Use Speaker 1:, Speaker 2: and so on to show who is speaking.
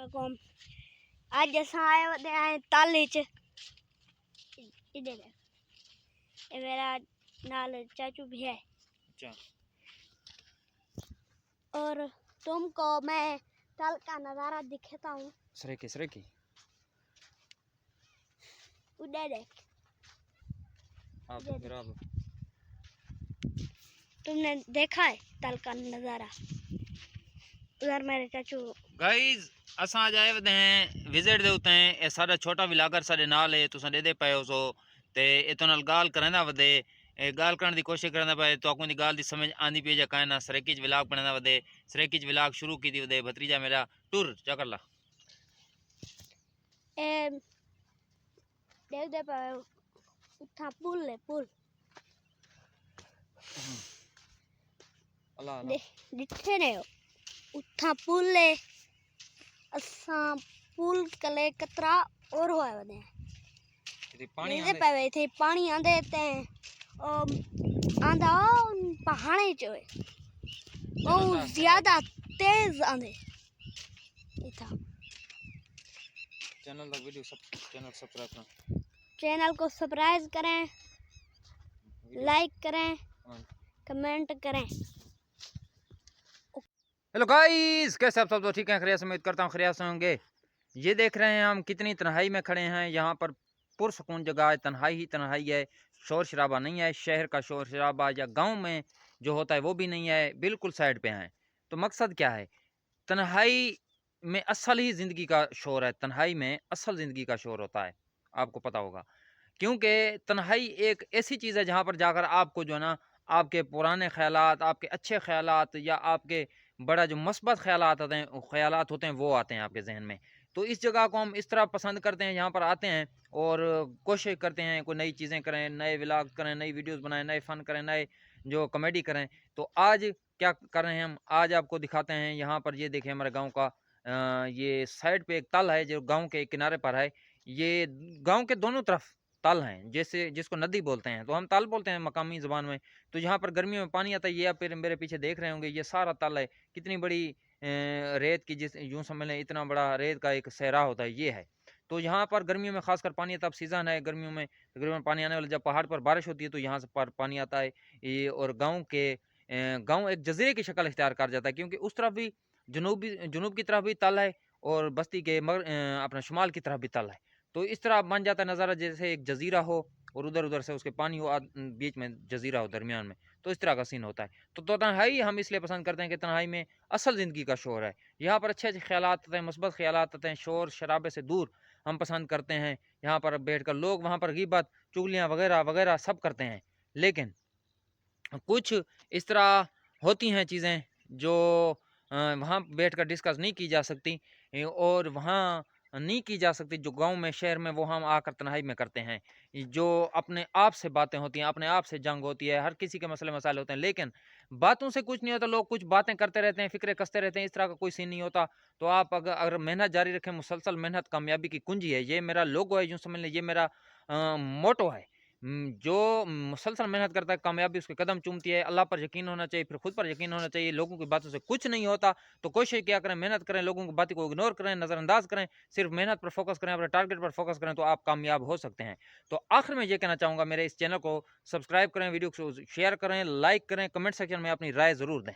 Speaker 1: कौम आज अस आए होते हैं ताले च इधर ये मेरा नाल चाचू भी है।
Speaker 2: अच्छा।
Speaker 1: और तुमको मैं ताल का नज़ारा दिखाता हूँ।
Speaker 2: सरेकी
Speaker 1: उधर देख तुमने देखा है ताल का नज़ारा। उधर मेरे चाचू
Speaker 2: गाइस असा आज आए वदे हैं विजिट दे उते हैं ए साडा छोटा विलागर साडे नाल है तुसा दे पे हो सो ते ए तो नाल गाल करना वदे ए गाल करने की कोशिश करना पे तो आपको दी गाल दी समझ आंदी पे जा काना सरेकीज विलाग बनाना वदे सरेकीज विलाग शुरू की दी वदे भतीजा मेरा टूर चकर ला
Speaker 1: ए देख दे पे उठा पुल है पुल
Speaker 2: अल्लाह
Speaker 1: दे दिखे ने उठा पुल है असा पुल कले कतरा और हुआ वदे
Speaker 2: पानी
Speaker 1: दे पे थे पानी आंदे ते आंदा पहाड़े च बहुत ज्यादा तेज आंदे इथा
Speaker 2: चैनल दा वीडियो सब
Speaker 1: चैनल को सब्सक्राइब करें, लाइक करें, कमेंट करें।
Speaker 2: हेलो गाइस कैसे आप सब तो ठीक हैं खैरियत से उम्मीद करता हूँ खैरियत से होंगे। ये देख रहे हैं हम कितनी तन्हाई में खड़े हैं। यहाँ पर पुरसकून जगह है, तन्हाई ही तन्हाई है, शोर शराबा नहीं है। शहर का शोर शराबा या गांव में जो होता है वो भी नहीं है, बिल्कुल साइड पे हैं। तो मकसद क्या है, तन्हाई में असल ही ज़िंदगी का शोर है। तन्हाई में असल ज़िंदगी का शोर होता है, आपको पता होगा। क्योंकि तन्हाई एक ऐसी चीज़ है जहाँ पर जाकर आपको जो है ना आपके पुराने ख़यालात, आपके अच्छे ख़यालात या आपके बड़ा जो मस्बत ख़यालात होते हैं वो आते हैं आपके ज़हन में। तो इस जगह को हम इस तरह पसंद करते हैं, यहाँ पर आते हैं और कोशिश करते हैं कोई नई चीज़ें करें, नए व्लॉग करें, नई वीडियोस बनाएं, नए फ़न करें, नए जो कॉमेडी करें। तो आज क्या कर रहे हैं हम, आज आपको दिखाते हैं। यहाँ पर ये देखें हमारे गाँव का ये साइड पे एक ताल है जो गाँव के किनारे पर है। ये गाँव के दोनों तरफ ताल हैं, जैसे जिसको नदी बोलते हैं, तो हम ताल बोलते हैं मकामी ज़ुबान में। तो यहाँ पर गर्मियों में पानी आता है, ये आप मेरे पीछे देख रहे होंगे, ये सारा ताल है। कितनी बड़ी रेत की, जिस यूँ समझ लें इतना बड़ा रेत का एक सहरा होता है, ये है। तो यहाँ पर गर्मियों में खासकर पानी आता है। अब सीज़न है गर्मियों में, तकरीबन पानी आने वाला, जब पहाड़ पर बारिश होती है तो यहाँ से पर पानी आता है। ये और गाँव एक जज़ीरे की शक्ल इख्तियार कर जाता है, क्योंकि उस तरफ भी जुनूब की तरफ भी ताल है और बस्ती के अपना शुमाल की तरफ भी ताल है। तो इस तरह बन जाता है नज़ारा जैसे एक जज़ीरा हो और उधर से उसके पानी हो, बीच में जज़ीरा हो दरमियान में। तो इस तरह का सीन होता है। तो तन्हाई हम इसलिए पसंद करते हैं कि तन्हाई में असल ज़िंदगी का शोर है। यहाँ पर अच्छे-अच्छे ख़यालात आते हैं, मुस्बत ख़यालात आते हैं, शोर शराबे से दूर हम पसंद करते हैं। यहाँ पर बैठकर लोग वहाँ पर ग़ीबत, चुगलियाँ वगैरह सब करते हैं। लेकिन कुछ इस तरह होती हैं चीज़ें जो वहाँ बैठकर डिस्कस नहीं की जा सकती और वहाँ नहीं की जा सकती, जो गांव में शहर में वो हम आकर तन्हाई में करते हैं। जो अपने आप से बातें होती हैं, अपने आप से जंग होती है, हर किसी के मसले मसाइल होते हैं, लेकिन बातों से कुछ नहीं होता। लोग कुछ बातें करते रहते हैं, फिक्रे कसते रहते हैं, इस तरह का कोई सीन नहीं होता। तो आप अगर मेहनत जारी रखें, मुसलसल मेहनत कामयाबी की कुंजी है। ये मेरा लोगो है, यूँ समझ लें, ये मेरा मोटो है। जो मुसलसल मेहनत करता है कामयाबी उसके कदम चूमती है। अल्लाह पर यकीन होना चाहिए, फिर खुद पर यकीन होना चाहिए। लोगों की बातों से कुछ नहीं होता। तो कोशिश क्या करें, मेहनत करें, लोगों की बातों को इग्नोर करें, नज़रअंदाज करें, सिर्फ मेहनत पर फोकस करें, अपने टारगेट पर फोकस करें, तो आप कामयाब हो सकते हैं। तो आखिर में ये कहना चाहूँगा, मेरे इस चैनल को सब्सक्राइब करें, वीडियो को शेयर करें, लाइक करें, कमेंट सेक्शन में अपनी राय ज़रूर दें।